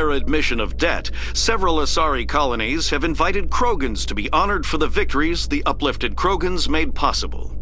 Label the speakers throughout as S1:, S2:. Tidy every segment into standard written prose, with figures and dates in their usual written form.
S1: their admission of debt, several Asari colonies have invited Krogans to be honored for the victories the uplifted Krogans made possible.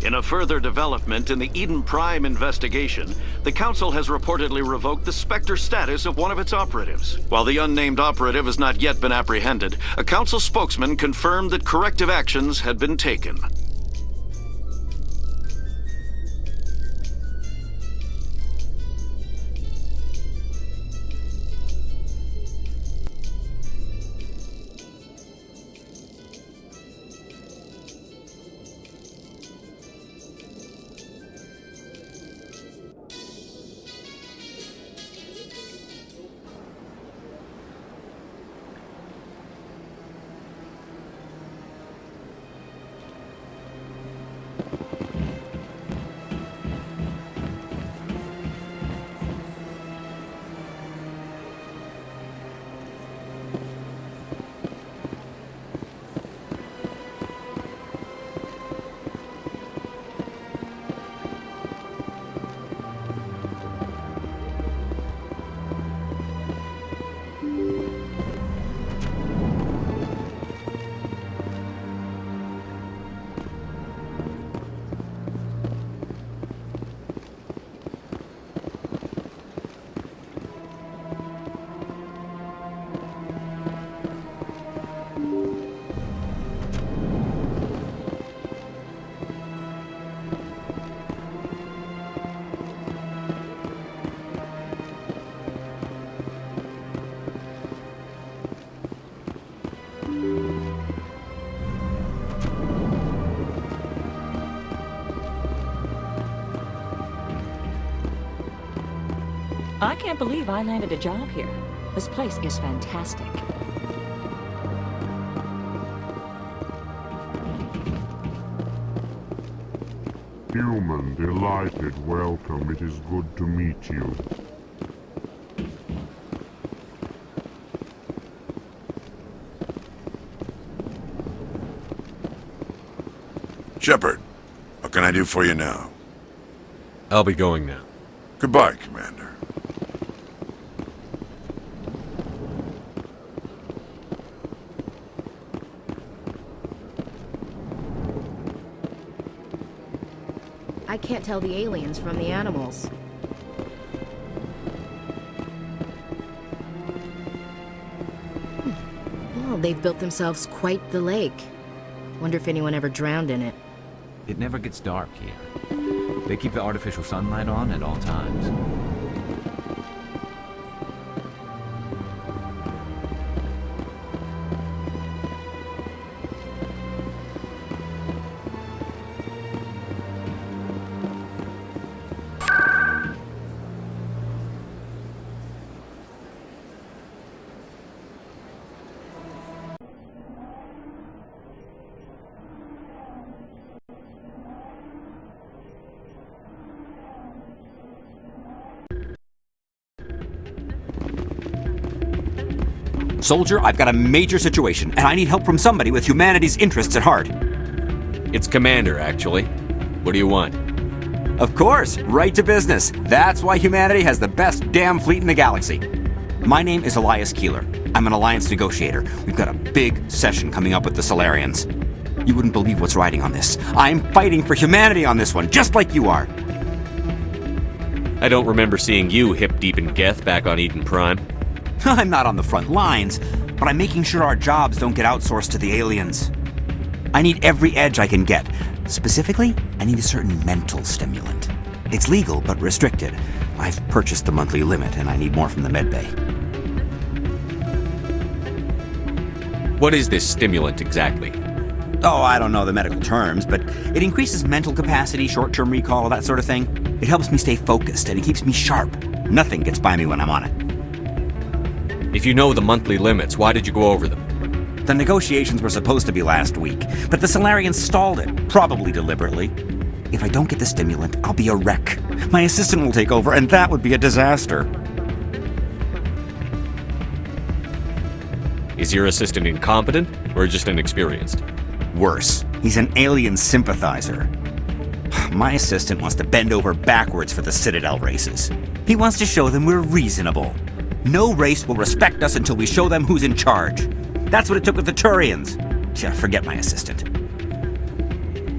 S1: In a further development in the Eden Prime investigation, the Council has reportedly revoked the Spectre status of one of its operatives. While the unnamed operative has not yet been apprehended, a Council spokesman confirmed that corrective actions had been taken.
S2: I can't believe I landed a job here. This place is fantastic.
S3: Human, delighted, welcome. It is good to meet you.
S4: Shepard, what can I do for you now?
S5: I'll be going now.
S4: Goodbye, Commander.
S6: I can't tell the aliens from the animals. Well, they've built themselves quite the lake. Wonder if anyone ever drowned in it.
S7: It never gets dark here. They keep the artificial sunlight on at all times.
S8: Soldier, I've got a major situation, and I need help from somebody with humanity's interests at heart.
S5: It's Commander, actually. What do you want?
S8: Of course, right to business. That's why humanity has the best damn fleet in the galaxy. My name is Elias Keeler. I'm an alliance negotiator. We've got a big session coming up with the Solarians. You wouldn't believe what's riding on this. I'm fighting for humanity on this one, just like you are.
S5: I don't remember seeing you hip-deep in Geth back on Eden Prime.
S8: I'm not on the front lines, but I'm making sure our jobs don't get outsourced to the aliens. I need every edge I can get. Specifically, I need a certain mental stimulant. It's legal, but restricted. I've purchased the monthly limit, and I need more from the medbay.
S5: What is this stimulant exactly?
S8: Oh, I don't know the medical terms, but it increases mental capacity, short-term recall, that sort of thing. It helps me stay focused, and it keeps me sharp. Nothing gets by me when I'm on it.
S5: If you know the monthly limits, why did you go over them?
S8: The negotiations were supposed to be last week, but the Solarians stalled it, probably deliberately. If I don't get the stimulant, I'll be a wreck. My assistant will take over, and that would be a disaster.
S5: Is your assistant incompetent, or just inexperienced?
S8: Worse, he's an alien sympathizer. My assistant wants to bend over backwards for the Citadel races. He wants to show them we're reasonable. No race will respect us until we show them who's in charge. That's what it took with the Turians. Forget my assistant.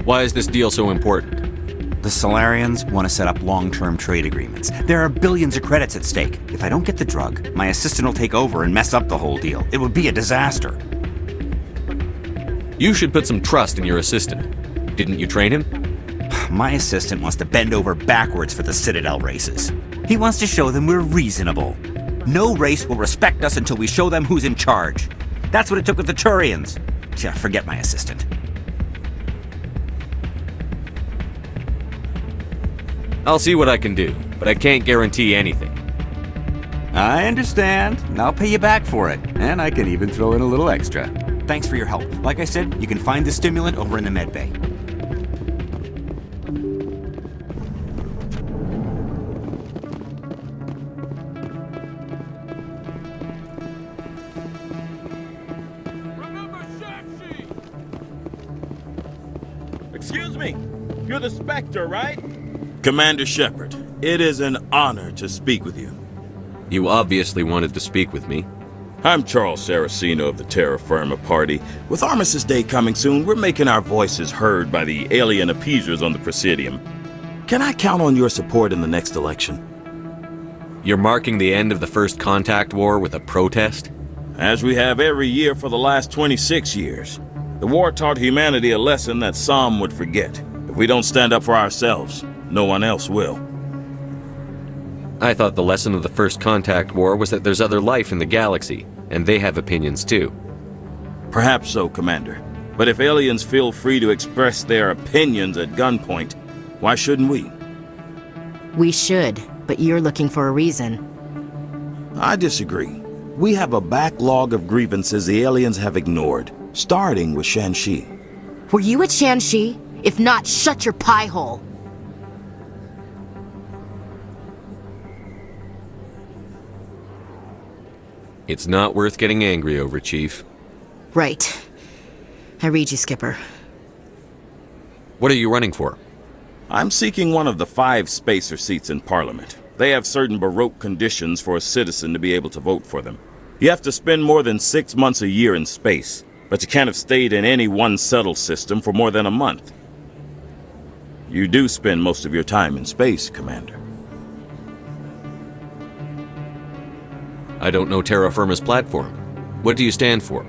S5: Why is this deal so important?
S8: The Solarians want to set up long-term trade agreements. There are billions of credits at stake. If I don't get the drug, my assistant will take over and mess up the whole deal. It would be a disaster.
S5: You should put some trust in your assistant. Didn't you train him?
S8: My assistant wants to bend over backwards for the Citadel races. He wants to show them we're reasonable. No race will respect us until we show them who's in charge. That's what it took with the Turians. Forget my assistant.
S5: I'll see what I can do, but I can't guarantee anything.
S8: I understand. I'll pay you back for it. And I can even throw in a little extra. Thanks for your help. Like I said, you can find the stimulant over in the med bay.
S9: Excuse me, you're the Spectre, right? Commander Shepard, it is an honor to speak with you.
S5: You obviously wanted to speak with me.
S9: I'm Charles Saraceno of the Terra Firma Party. With Armistice Day coming soon, we're making our voices heard by the alien appeasers on the Presidium. Can I count on your support in the next election?
S5: You're marking the end of the First Contact War with a protest?
S9: As we have every year for the last 26 years. The war taught humanity a lesson that some would forget. If we don't stand up for ourselves, no one else will.
S5: I thought the lesson of the First Contact War was that there's other life in the galaxy, and they have opinions too.
S9: Perhaps so, Commander. But if aliens feel free to express their opinions at gunpoint, why shouldn't we?
S6: We should, but you're looking for a reason.
S9: I disagree. We have a backlog of grievances the aliens have ignored, starting with Shanxi.
S6: Were you at Shanxi? If not, shut your pie hole.
S5: It's not worth getting angry over, Chief.
S6: Right. I read you, Skipper.
S5: What are you running for?
S9: I'm seeking one of the 5 spacer seats in Parliament. They have certain Baroque conditions for a citizen to be able to vote for them. You have to spend more than 6 months a year in space, but you can't have stayed in any one settled system for more than a month. You do spend most of your time in space, Commander.
S5: I don't know Terra Firma's platform. What do you stand for?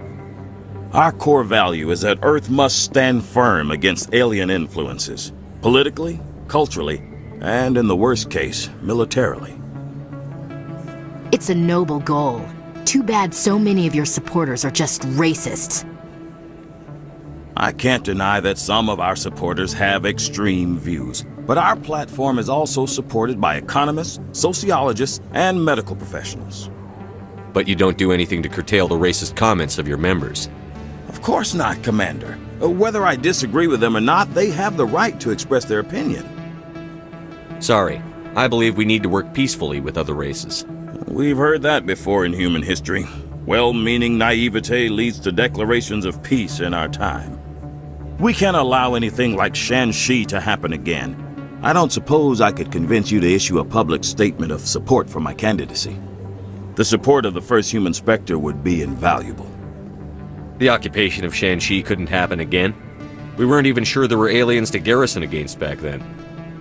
S9: Our core value is that Earth must stand firm against alien influences, politically, culturally, and in the worst case, militarily.
S6: It's a noble goal. Too bad so many of your supporters are just racists.
S9: I can't deny that some of our supporters have extreme views, but our platform is also supported by economists, sociologists, and medical professionals.
S5: But you don't do anything to curtail the racist comments of your members.
S9: Of course not, Commander. Whether I disagree with them or not, they have the right to express their opinion.
S5: Sorry, I believe we need to work peacefully with other races.
S9: We've heard that before in human history. Well-meaning naivete leads to declarations of peace in our time. We can't allow anything like Shanxi to happen again. I don't suppose I could convince you to issue a public statement of support for my candidacy. The support of the first human Spectre would be invaluable.
S5: The occupation of Shanxi couldn't happen again. We weren't even sure there were aliens to garrison against back then.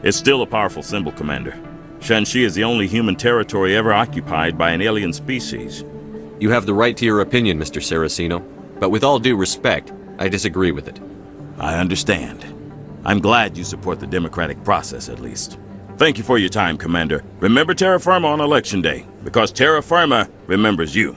S9: It's still a powerful symbol, Commander. Shanxi is the only human territory ever occupied by an alien species.
S5: You have the right to your opinion, Mr. Saraceno, but with all due respect, I disagree with it.
S9: I understand. I'm glad you support the democratic process, at least. Thank you for your time, Commander. Remember Terra Firma on Election Day, because Terra Firma remembers you.